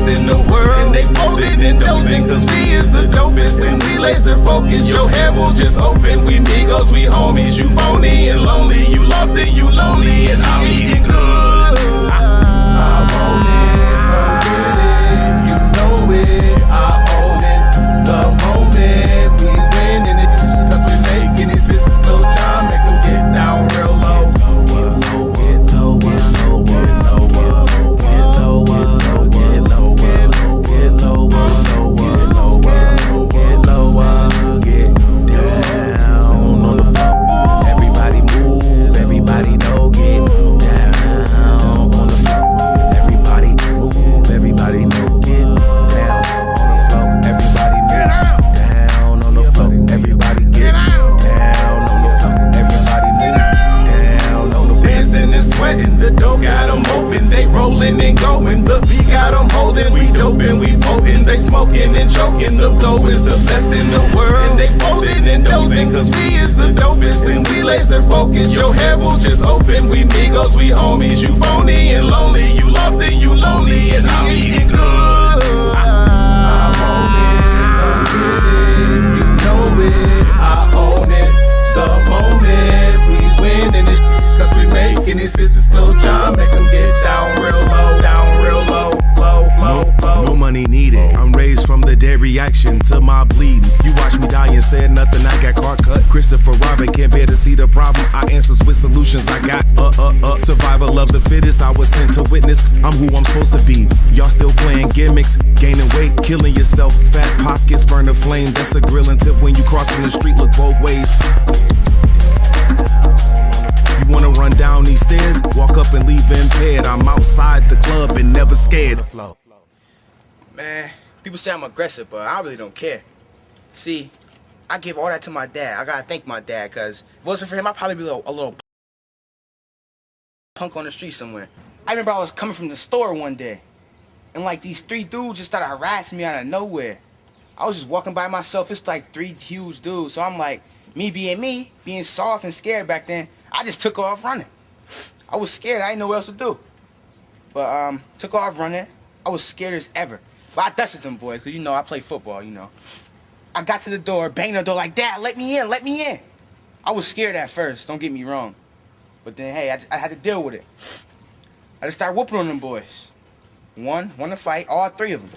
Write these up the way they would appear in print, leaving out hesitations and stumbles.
best in the world. And they folding and dosing, cause we is the dopest. And we laser focused, your head will just open. We Migos, we homies, you phony and lonely. You lost and you lonely, and I'm eating good. I want it, come get it, you know it. I own it, the moment we winning it, cause we making it. Sit the slow time, make them get down real low. Get low, get low, get low, get low, get low, get low, get low, get low, get down on the floor. Everybody move, everybody know, get down on the floor. Everybody move, everybody know, get down on the floor. Everybody move down on the floor. Everybody get down on the floor. Everybody move down on the floor. Dancing and sweating, the dough got them open. They rolling and going, the beat got them holding. We doping, we potent, they smoking and choking. The flow is the best in the world. And they folding and dosing, cause we is the dopest. And we laser focused, your head will just open. We Migos, we homies, you phony and lonely. You lost and you lonely, and I'm eating good. I want it, come get it, you know it. I own it, the moment we winning this, cause we making it. Sit the slow time, make them get down real low, down real low, low, low, low. No money needed. I'm raised from the dead reaction to my bleeding. You watch me die and said nothing, I got car cut. Christopher Robin can't bear to see the problem. I answer with solutions. I got survival of the fittest. I was sent to witness. I'm who I'm supposed to be. Y'all still playing gimmicks, gaining weight, killing yourself. Fat pockets burn the flame. That's a grilling tip when you crossing the street. Look both ways. You wanna run down these stairs? Walk up and leave impaired. I'm outside the club and never scared. Man, people say I'm aggressive, but I really don't care. See, I give all that to my dad. I gotta thank my dad, cause if it wasn't for him, I'd probably be a little punk on the street somewhere. I remember I was coming from the store one day, and like these three dudes just started harassing me out of nowhere. I was just walking by myself. It's like three huge dudes, so I'm like, me, being soft and scared back then, I just took off running. I was scared. I didn't know what else to do. But took off running. I was scared as ever. But I dusted them boys, because, you know, I play football, you know. I got to the door, banged the door like, Dad, let me in, let me in. I was scared at first, don't get me wrong. But then, hey, I had to deal with it. I just started whooping on them boys. Won the fight, all three of them.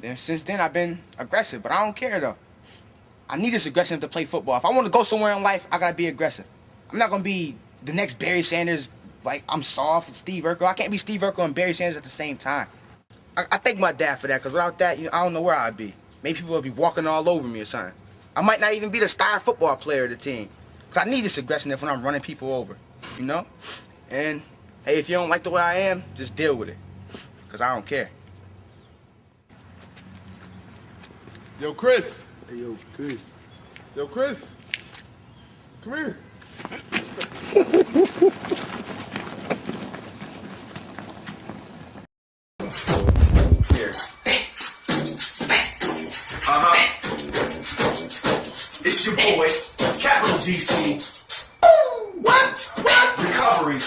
Then since then, I've been aggressive, but I don't care, though. I need this aggression to play football. If I want to go somewhere in life, I got to be aggressive. I'm not going to be the next Barry Sanders, like I'm soft and Steve Urkel. I can't be Steve Urkel and Barry Sanders at the same time. I thank my dad for that, because without that, you know, I don't know where I'd be. Maybe people would be walking all over me or something. I might not even be the star football player of the team, because I need this aggression when I'm running people over, you know? And, hey, if you don't like the way I am, just deal with it, because I don't care. Yo, Chris. Hey, yo, Chris. Yo, Chris. Come here. Here. It's your boy, Capital DC. What? Recovery.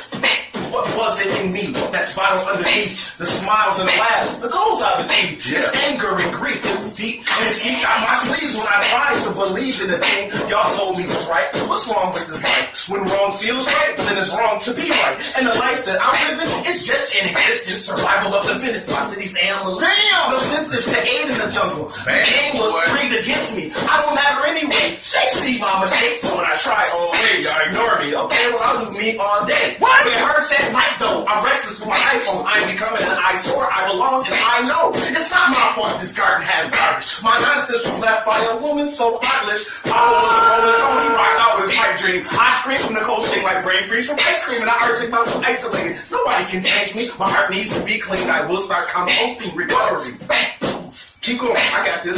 What was it in me that's bottled underneath the smiles and the laughs, the goals I've achieved? This anger and grief, it was deep, and it seeped out my sleeves when I tried to believe in the thing y'all told me was right. What's wrong with this life? When wrong feels right, then it's wrong to be right. And the life that I'm living is just in existence, survival of the fittest. My city's animals. Damn! No senses to aid in the jungle. The game was rigged against me. I don't matter anyway. They see my mistakes, but when I try, oh wait, y'all ignore me. Okay, well I'll do me all day. What? When her said life though, I'm restless with my iPhone. I'm becoming an eyesore. I belong and I know. It's not my fault this garden has garbage. My nonsense was left by a woman so heartless. Papa was a rolling stone, he rocked out with his pipe dream. I scream from the cold thing like brain freeze from ice cream, and I urge if I was isolated. Nobody can change me. My heart needs to be clean. I will start composting recovery. Keep going, I got this.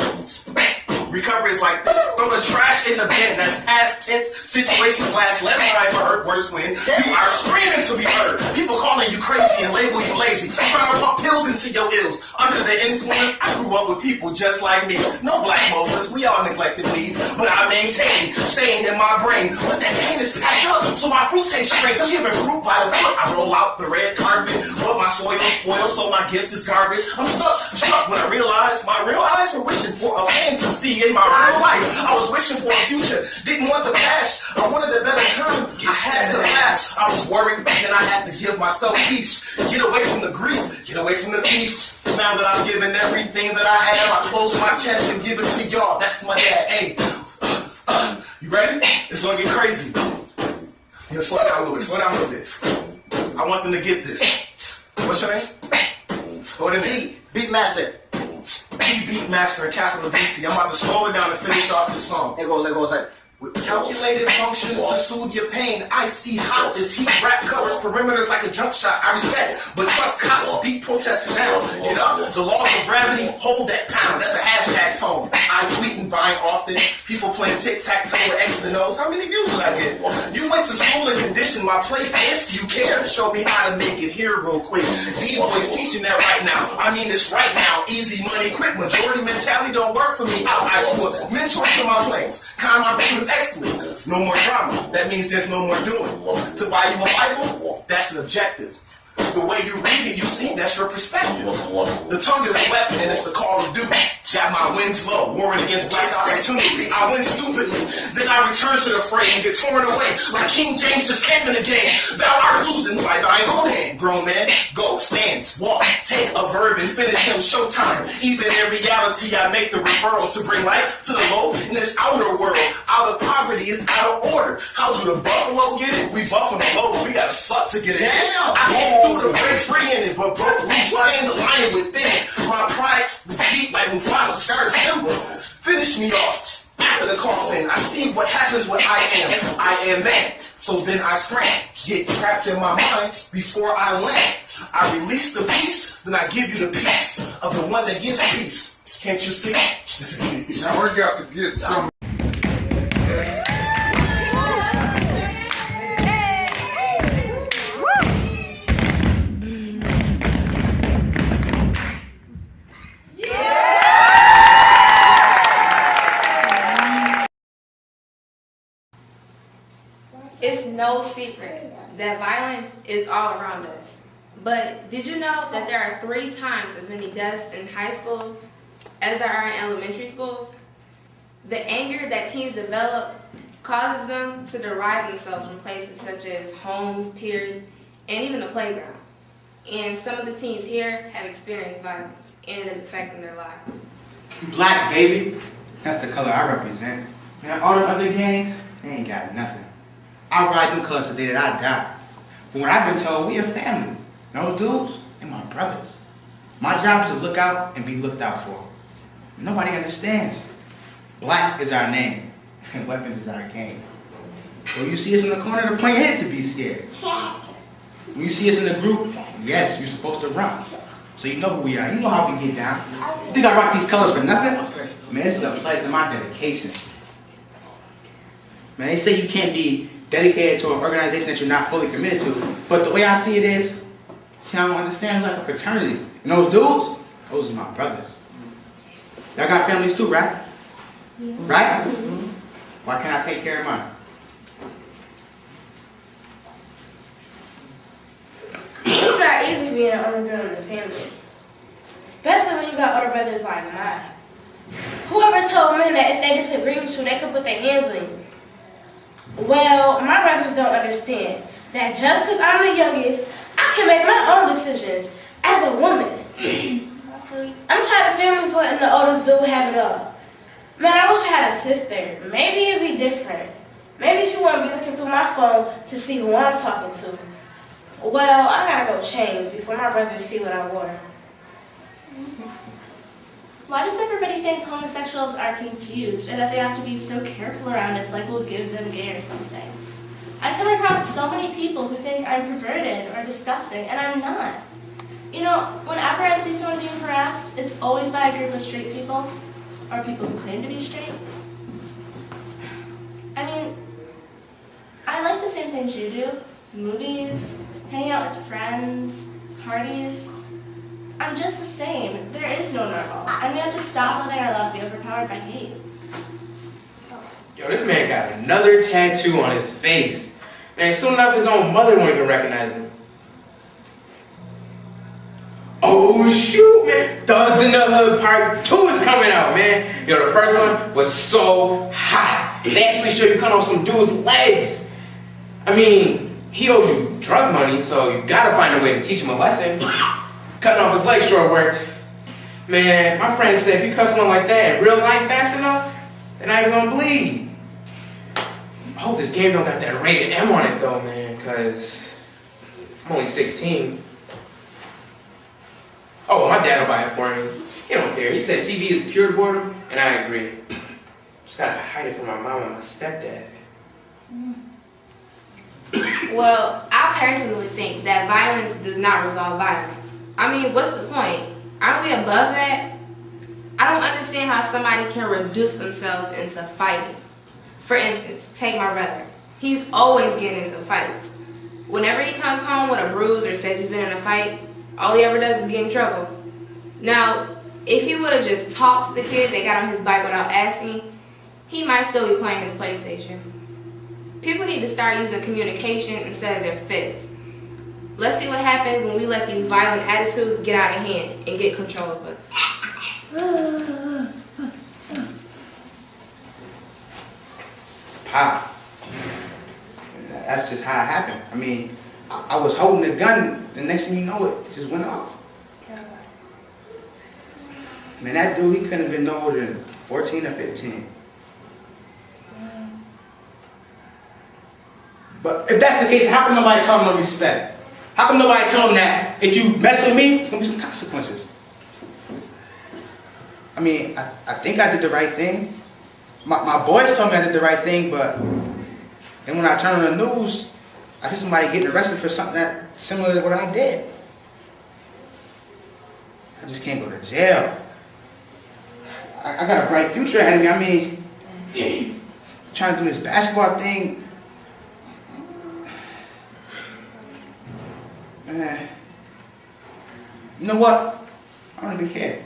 Recovery is like this. Throw the trash in the bin. That's past tense. Situations last less time for hurt, worse when you are screaming to be heard. People calling you crazy and label you lazy. Trying to pump pills into your ills. Under the influence, I grew up with people just like me. No black Moses, we all neglected needs. But I maintain, staying in my brain. But that pain is packed up, so my fruit tastes strange. I'm giving fruit by the foot. I roll out the red carpet, but my soil is spoiled, so my gift is garbage. I'm struck when I realized my real eyes were wishing for a fantasy in my real life. I was wishing for a future, didn't want the past. I wanted a better term, I had to last. I was worried, and I had to give myself peace. Get away from the grief, get away from the thief. Now that I've given everything that I have, I close my chest and give it to y'all. That's my dad. Hey, you ready? It's gonna get crazy. You know, slow down a little bit. Slow down a little bit. I want them to get this. What's your name? Go ahead and T, Beatmaster. T Beatmaster and capital BC. I'm about to slow it down and finish off this song. It goes like. With calculated functions to soothe your pain, I see hot this heat rap covers perimeters like a jump shot. I respect, but trust cops beat protesters down. Get up, the laws of gravity hold that pound. That's a hashtag tone. I tweet and Vine often. People playing tic-tac-toe with X's and O's. How many views did I get? You went to school and conditioned my place if you care. Show me how to make it here real quick. D-Boy's teaching that right now. I mean this right now. Easy money, quick. Majority mentality don't work for me. I drew a mentor to my planes. Kind of my pursuit of excellence. No more drama. That means there's no more doing. To buy you a Bible, that's an objective. The way you read it, you see, that's your perspective. The tongue is a weapon and it's the call of duty. Got my wins low, warring against black opportunity. I win stupidly, then I return to the fray and get torn away. Like King James just came in the game. Thou art losing by thine own hand. Grown man, go, stand, walk, take a verb and finish him showtime. Even in reality, I make the referral to bring life to the low in this outer world. Out of poverty is out of order. How do the buffalo get it? We buff on the low, we gotta suck to get it. I came through the break free in it, but broke loose, tamed the lion within. My pride was deep like Mufasa's scar symbol. Finish me off. After the coffin, I see what happens when I am. I am man. So then I scram. Get trapped in my mind before I land. I release the peace, then I give you the peace of the one that gives peace. Can't you see? Now we got to get some. It's no secret that violence is all around us. But did you know that there are 3 times as many deaths in high schools as there are in elementary schools? The anger that teens develop causes them to derive themselves from places such as homes, peers, and even the playground. And some of the teens here have experienced violence, and it is affecting their lives. Black, baby. That's the color I represent. Man, all the other gangs, they ain't got nothing. I ride them colors the day that I die. From what I've been told, we a family. Those dudes, they're my brothers. My job is to look out and be looked out for. Nobody understands. Black is our name, and weapons is our game. When you see us in the corner, to point your head to be scared. When you see us in the group, yes, you're supposed to run. So you know who we are. You know how we get down. You think I rock these colors for nothing? Man, this is a pledge of my dedication. Man, they say you can't be dedicated to an organization that you're not fully committed to. But the way I see it is, see, I don't understand, like a fraternity. And those dudes, those are my brothers. Y'all got families too, right? Right? Why can't I take care of mine? It's not easy being an only girl in the family. Especially when you got older brothers like mine. Whoever told men that if they disagree with you, they could put their hands on you. Well, my brothers don't understand that just because I'm the youngest, I can make my own decisions as a woman. I'm tired of families letting the oldest dude have it all. Man, I wish I had a sister. Maybe it'd be different. Maybe she wouldn't be looking through my phone to see who I'm talking to. Well, I gotta go change before my brothers see what I wore. Why does everybody think homosexuals are confused and that they have to be so careful around us like we'll give them gay or something? I come across so many people who think I'm perverted or disgusting, and I'm not. You know, whenever I see someone being harassed, it's always by a group of straight people. or people who claim to be straight. I mean, I like the same things you do. Movies, hanging out with friends, parties. I'm just the same. There is no normal. And we have to stop letting our love be overpowered by hate. Yo, this man got another tattoo on his face. Man, soon enough his own mother won't even recognize him. Oh shoot, man. Thugs in the Hood Part 2 is coming out, man. Yo, the first one was so hot. They actually show you cut off some dude's legs. I mean, he owes you drug money, so you gotta find a way to teach him a lesson. Cutting off his legs sure worked. Man, my friend said if you cut someone like that in real life fast enough, they're not even gonna bleed. I hope this game don't got that rated M on it though, man, cause I'm only 16. Oh, well, my dad will buy it for me. He don't care. He said TV is a cure to boredom, and I agree. Just gotta hide it from my mom and my stepdad. Well, I personally think that violence does not resolve violence. I mean, what's the point? Aren't we above that? I don't understand how somebody can reduce themselves into fighting. For instance, take my brother. He's always getting into fights. Whenever he comes home with a bruise or says he's been in a fight, all he ever does is get in trouble. Now, if he would have just talked to the kid that got on his bike without asking, he might still be playing his PlayStation. People need to start using communication instead of their fists. Let's see what happens when we let these violent attitudes get out of hand and get control of us. Pop. That's just how it happened. I mean, I was holding the gun, the next thing you know it just went off. Man, that dude, he couldn't have been no older than 14 or 15. But if that's the case, how come nobody told him no respect? How come nobody told him that if you mess with me, it's gonna be some consequences? I mean, I think I did the right thing. My boys told me I did the right thing, but then when I turn on the news, I see somebody getting arrested for something that's similar to what I did. I just can't go to jail. I got a bright future ahead of me. I mean, trying to do this basketball thing. Man, you know what? I don't even care.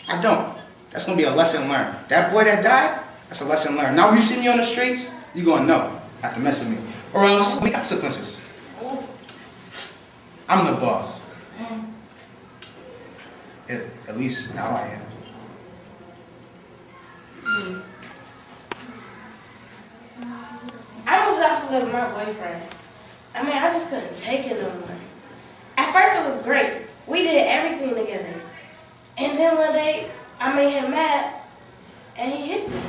I don't. That's gonna be a lesson learned. That boy that died, that's a lesson learned. Now when you see me on the streets, you're gonna know not to mess with me. Or else, we consequences. I'm the boss. At least now I am. I moved out to live with my boyfriend. I mean, I just couldn't take it no more. At first it was great. We did everything together. And then one day, I made him mad, and he hit me.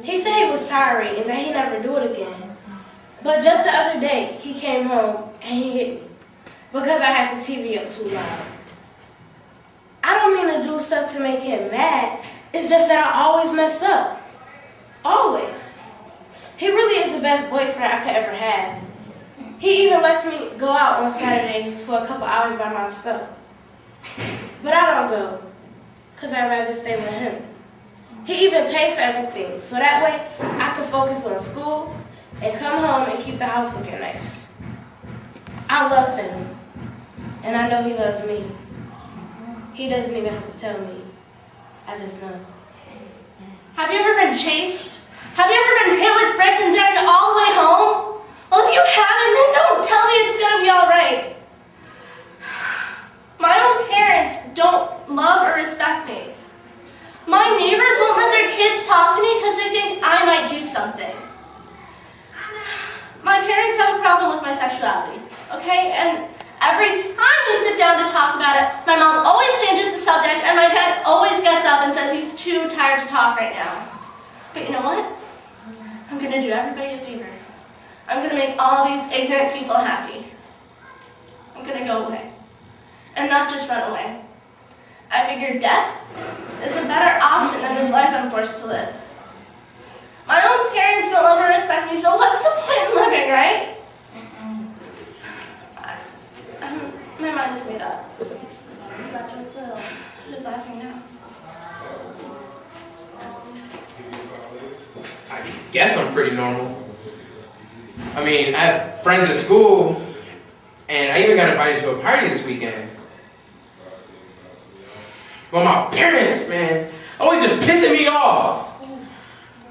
He said he was sorry and that he never do it again. But just the other day, he came home and he hit me because I had the TV up too loud. I don't mean to do stuff to make him mad. It's just that I always mess up. Always. He really is the best boyfriend I could ever have. He even lets me go out on Saturday for a couple hours by myself. But I don't go, because I'd rather stay with him. He even pays for everything, so that way I can focus on school and come home and keep the house looking nice. I love him, and I know he loves me. He doesn't even have to tell me. I just know. Have you ever been chased? Have you ever been hit with bricks and dragged all the way home? Well, if you haven't, then don't tell me it's gonna be all right. My own parents don't love or respect me. My neighbors won't let their kids talk to me because they think I might do something. My parents have a problem with my sexuality, okay? And every time we sit down to talk about it, my mom always changes the subject and my dad always gets up and says he's too tired to talk right now. But you know what? I'm gonna do everybody a favor. I'm gonna make all these ignorant people happy. I'm gonna go away. And not just run away. I figured death is a better option than this life I'm forced to live. My own parents don't love or respect me, so what's the point in living, right? My mind is made up. I'm just laughing now. guess I'm pretty normal. I mean, I have friends at school, and I even got invited to a party this weekend. But my parents, man, always just pissing me off.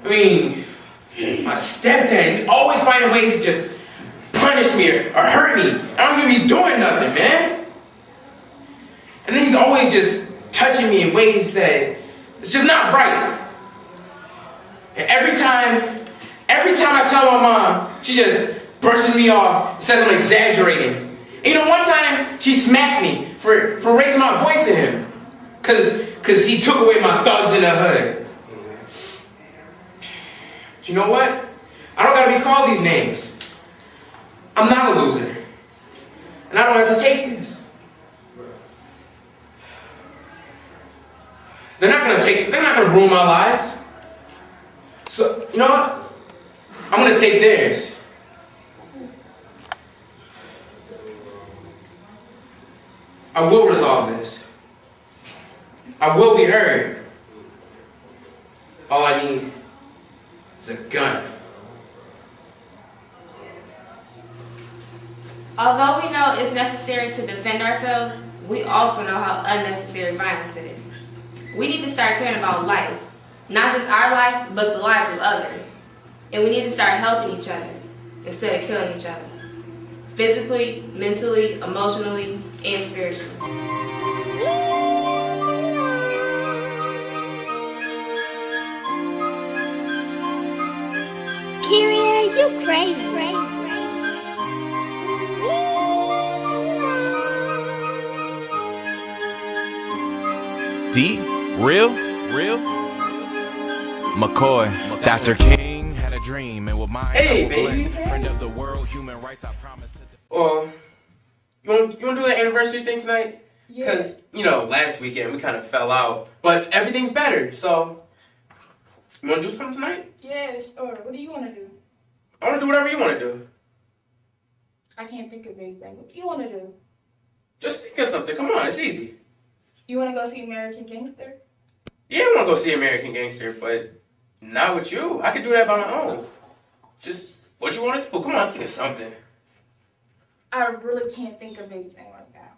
I mean, my stepdad, he always finding ways to just punish me or hurt me. I don't even be doing nothing, man. And then he's always just touching me in ways that it's just not right. And every time I tell my mom, she just brushes me off and says I'm exaggerating. And you know, one time she smacked me for raising my voice to him. Cause he took away my thugs in the hood. But you know what? I don't gotta be called these names. I'm not a loser. And I don't have to take this. They're not gonna ruin my lives. So, you know what? I'm gonna take theirs. I will resolve this. I will be heard. All I need is a gun. Although we know it's necessary to defend ourselves, we also know how unnecessary violence is. We need to start caring about life. Not just our life, but the lives of others. And we need to start helping each other instead of killing each other. Physically, mentally, emotionally, and spiritually. Kyrie, you crazy. Deep, real, McCoy, Dr. King had a dream, and with mine, Hey, I will blend. baby. Friend of the world, human rights, I promise to. Well, you want to do the anniversary thing tonight? Because, you know, last weekend we kind of fell out. But everything's better, so... You want to do something tonight? Yeah, sure. What do you want to do? I want to do whatever you want to do. I can't think of anything. What do you want to do? Just think of something. Come on, it's easy. You want to go see American Gangster? Yeah, I want to go see American Gangster, but not with you. I could do that by my own. Just what you want to do. Come on, think of something. I really can't think of anything right now.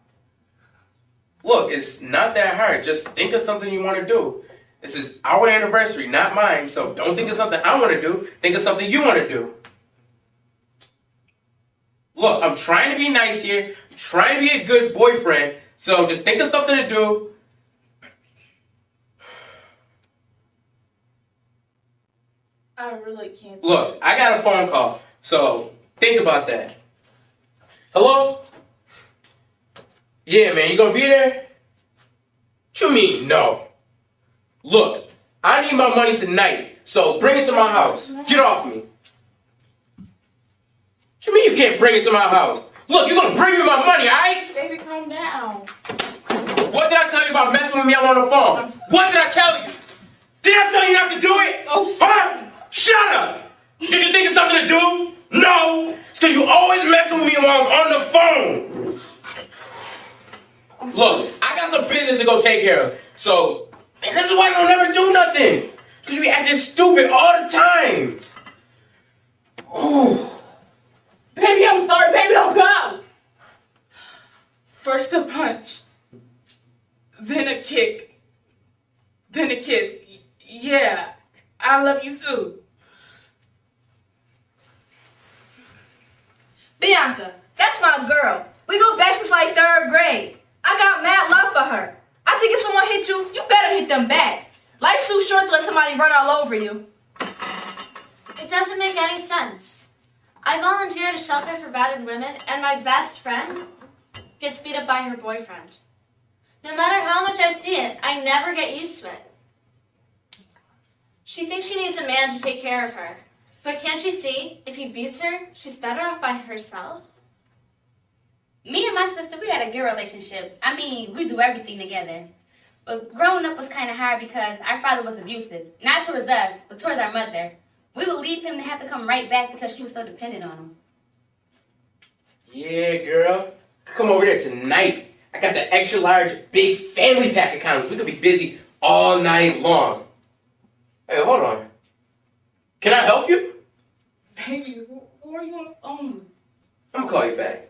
Look, it's not that hard. Just think of something you want to do. This is our anniversary, not mine, so don't think of something I want to do. Think of something you want to do. Look, I'm trying to be nice here. I'm trying to be a good boyfriend, so just think of something to do. I really can't. Look, I got a phone call, so think about that. Hello? Yeah, man, you gonna be there? What you mean, no? Look, I need my money tonight, so bring it to my house. Get off me. What you mean you can't bring it to my house? Look, you're gonna bring me my money, alright? Baby, calm down. What did I tell you about messing with me on the phone? What did I tell you? Did I tell you not to do it? Oh, Huh? Shut up! Did you think it's something to do? No! It's because you always mess with me while I'm on the phone! Look, I got some business to go take care of. So, and this is why you don't ever do nothing. Because you be acting stupid all the time. Ooh. Baby, I'm sorry. Baby, don't go. First a punch. Then a kick. Then a kiss. Yeah, I love you too. Bianca, that's my girl. We go back since like 3rd grade. I got mad love for her. I think if someone hit you, you better hit them back. Life's too short to let somebody run all over you. It doesn't make any sense. I volunteer at a shelter for battered women, and my best friend gets beat up by her boyfriend. No matter how much I see it, I never get used to it. She thinks she needs a man to take care of her. But can't you see, if he beats her, she's better off by herself? Me and my sister, we had a good relationship. I mean, we do everything together. But growing up was kind of hard because our father was abusive. Not towards us, but towards our mother. We would leave him to have to come right back because she was so dependent on him. Yeah, girl. Come over there tonight. I got the extra large, big family pack of condoms. We could be busy all night long. Hey, hold on. Can I help you? Baby, who are you on the phone with? I'm gonna call you back.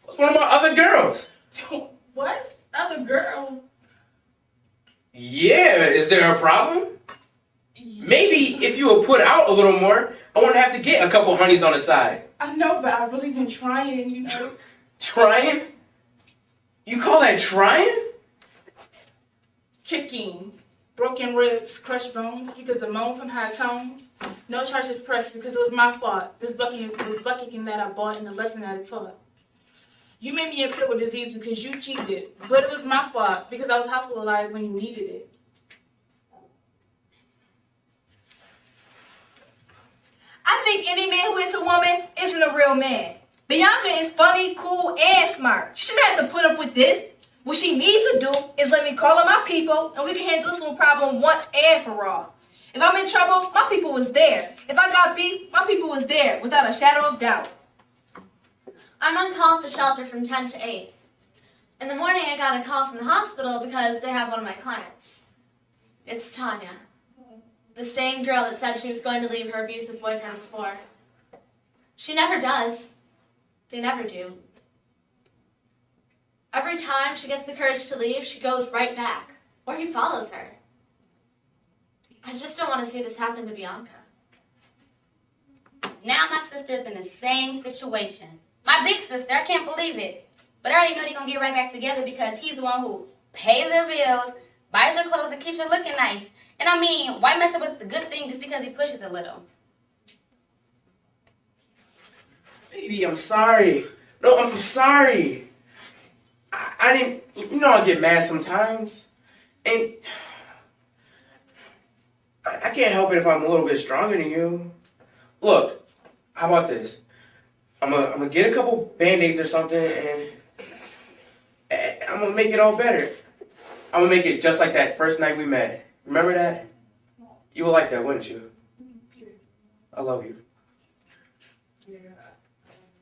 What's one of my other girls? What? Other girl? Yeah, is there a problem? Maybe if you would put out a little more, I wouldn't have to get a couple honeys on the side. I know, but I've really been trying, you know. Trying? You call that trying? Kicking. Broken ribs, crushed bones because the moan from high tones. No charges pressed because it was my fault. This bucking that I bought and the lesson that it taught. You made me ill with disease because you cheated, but it was my fault because I was hospitalized when you needed it. I think any man who hits a woman isn't a real man. Bianca is funny, cool, and smart. She shouldn't have to put up with this. What she needs to do is let me call on my people, and we can handle this little problem once and for all. If I'm in trouble, my people was there. If I got beat, my people was there, without a shadow of doubt. I'm on call at the shelter from 10 to 8. In the morning, I got a call from the hospital because they have one of my clients. It's Tanya. The same girl that said she was going to leave her abusive boyfriend before. She never does. They never do. Every time she gets the courage to leave, she goes right back. Or he follows her. I just don't want to see this happen to Bianca. Now my sister's in the same situation. My big sister, I can't believe it. But I already know they're going to get right back together because he's the one who pays her bills, buys her clothes, and keeps her looking nice. And I mean, why mess up with the good thing just because he pushes a little? Baby, I'm sorry. No, I'm sorry. I didn't, you know I get mad sometimes. And I can't help it if I'm a little bit stronger than you. Look, how about this? I'm gonna get a couple Band-Aids or something and I'm gonna make it all better. I'm gonna make it just like that first night we met. Remember that? You would like that, wouldn't you? I love you.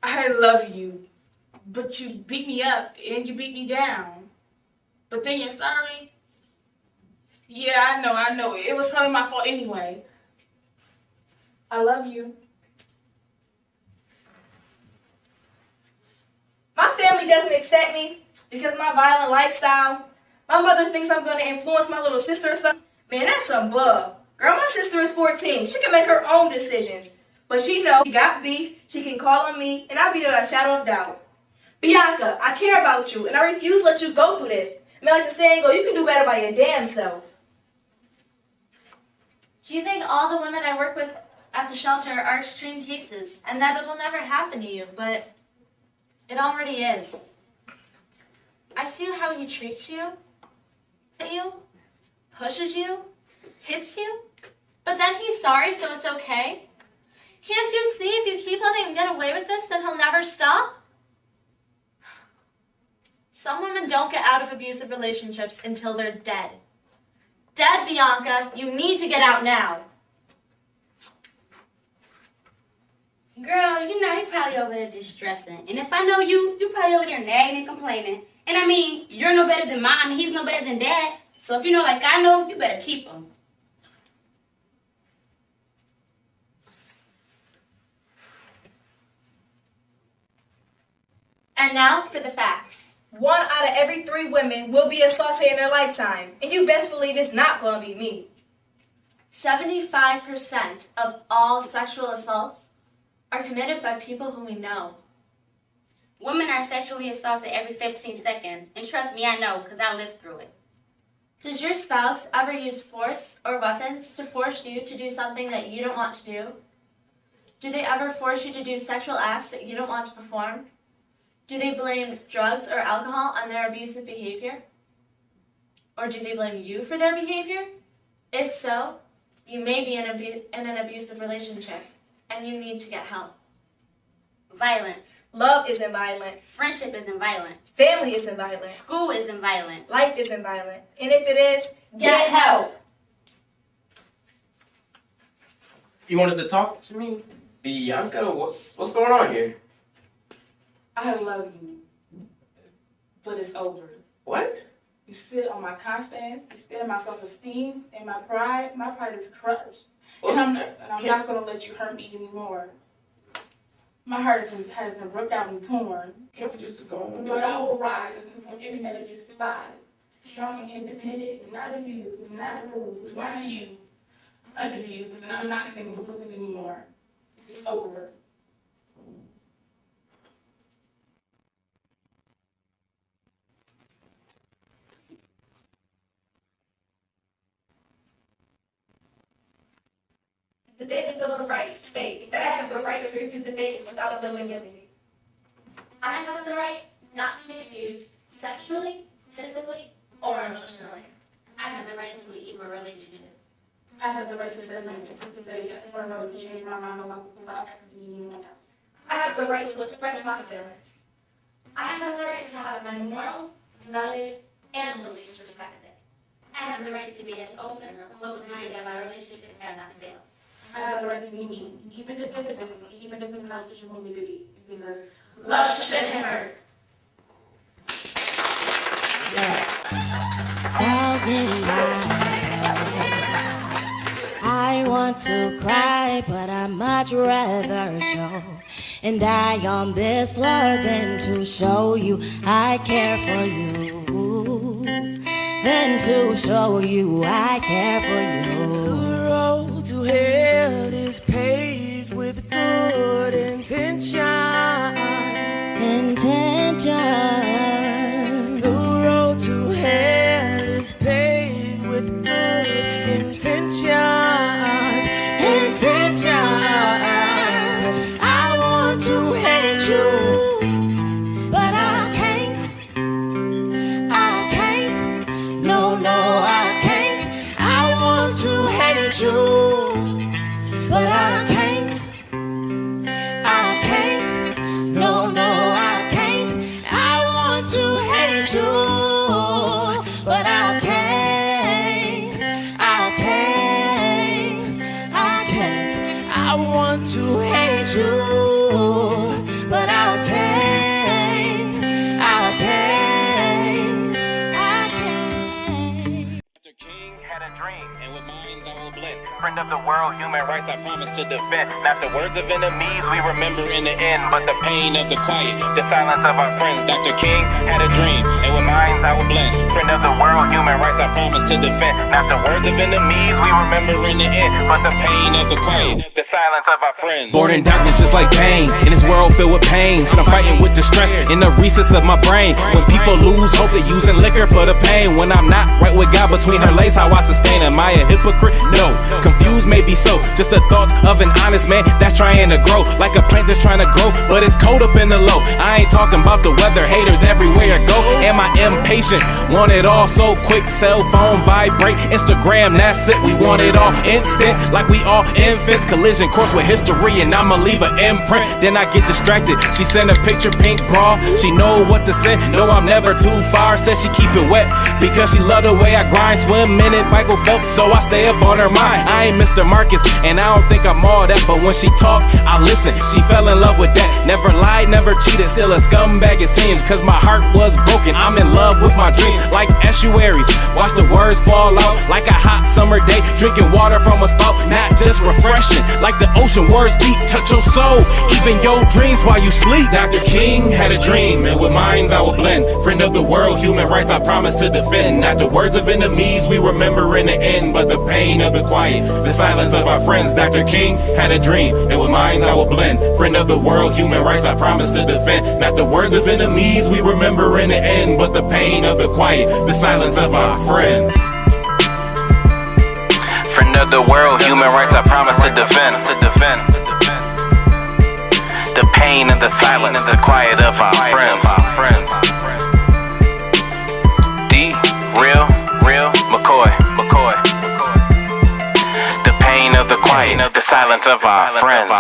I love you, but you beat me up and you beat me down. But then you're sorry? Yeah, I know. It was probably my fault anyway. I love you. My family doesn't accept me because of my violent lifestyle. My mother thinks I'm going to influence my little sister or something. Man, that's some bug. Girl, my sister is 14. She can make her own decisions. But she knows she got beef, she can call on me, and I'll be there without a shadow of doubt. Bianca, I care about you, and I refuse to let you go through this. Man, like the saying go, you can do better by your damn self. Do you think all the women I work with at the shelter are extreme cases and that it'll never happen to you? But it already is. I see how he treats you, pushes you, hits you, but then he's sorry, so it's okay. Can't you see if you keep letting him get away with this, then he'll never stop? Some women don't get out of abusive relationships until they're dead. Dead, Bianca. You need to get out now. Girl, you know, you're probably over there just stressing. And if I know you, you're probably over there nagging and complaining. And I mean, you're no better than mom, and he's no better than dad. So if you know like I know, you better keep him. And now for the facts. 1 out of every 3 women will be assaulted in their lifetime. And you best believe it's not going to be me. 75% of all sexual assaults are committed by people whom we know. Women are sexually assaulted every 15 seconds. And trust me, I know, because I lived through it. Does your spouse ever use force or weapons to force you to do something that you don't want to do? Do they ever force you to do sexual acts that you don't want to perform? Do they blame drugs or alcohol on their abusive behavior? Or do they blame you for their behavior? If so, you may be in an abusive relationship, and you need to get help. Violence. Love isn't violent. Friendship isn't violent. Family isn't violent. School isn't violent. Life isn't violent. And if it is, get help. You wanted to talk to me? Bianca, what's going on here? I love you, but it's over. What? You sit on my confidence, you spit on my self-esteem, and my pride is crushed. And I'm not gonna let you hurt me anymore. My heart has been ripped out and torn. Can't we just go on? But I will rise from every measure you despise. Strong and independent, not abused, not abused, not you. Unabused, and I'm not singing the blues anymore. It's over. The dating bill of rights state that I have the right to refuse a date without feeling guilty. I have the right not to be abused sexually, physically, or emotionally. I have the right to leave a relationship. I have the right to say yes or no to change my mind without asking anyone else. I have the right to express my feelings. I have the right to have my morals, values, and beliefs respected. I have the right to be as open or closed-minded as my relationship as I feel. I have the right to be me, even if it's not what you want me to be, because love shouldn't hurt. I want to cry, but I'd much rather choke and die on this floor than to show you I care for you. Than to show you I care for you. The road to hell is paved with good intentions. The road to hell is paved with good intentions. 'Cause I want to hate you, but I can't. No, I can't. I want to hate you, but I can't. No, I can't. I want to hate you, but I can't. I want to hate you, but I can't. Dr. King had a dream, and with minds I will blend. Friend of the world, human rights I promise to defend. Not the words of enemies we remember in the end, but the pain of the quiet, the silence of our friends. Dr. King had a dream, and with minds I will blend. Friend of the world, human rights I promise to defend. Not the words of enemies we remember in the end, but the pain of the quiet, the silence of our friends. Born in darkness just like pain, in this world filled with pain. And I'm fighting with distress in the recess of my brain. When people lose hope, they're using liquor for the pain. When I'm not right with God between her legs, how I sustain. Am I a hypocrite? No. Confused maybe so. Just the thoughts of an honest man that's trying to grow. Like a plant that's trying to grow, but it's cold up in the low. I ain't talking about the weather, haters everywhere I go. Am I impatient? Want it all so quick, cell phone vibrate, Instagram, that's it. We want it all instant, like we all infants. Collision course with history, and I'ma leave an imprint. Then I get distracted. She sent a picture, pink bra. She know what to send. No, I'm never too far. Says she keep it wet because she love the way I grind. Swim in it, Michael Phelps, so I stay up on her mind. I ain't Mr. Marcus, and I don't think I'm all that, but when she talk, I listen. She fell in love with that. Never lied, never cheated. Still a scumbag it seems, cause my heart was broken. I'm in love with my dreams, like estuaries. Watch the words fall out, like a hot summer day. Drinking water from a spout, not just refreshing. Like the ocean, words deep, touch your soul. Even your dreams while you sleep. Dr. King had a dream, and with minds I will blend. Friend of the world, human rights I promise to defend. Not the words of enemies we remember in the end, but the pain of the quiet, the silence of our friends. Dr. King had a dream, and with minds I will blend. Friend of the world, human rights I promise to defend. Not the words of enemies we remember in the end, but the pain of the quiet, the silence of our friends. Friend of the world, human rights I promise to defend. The pain and the silence, the quiet of our friends. D, real, McCoy. The pain of the quiet, the silence of our friends.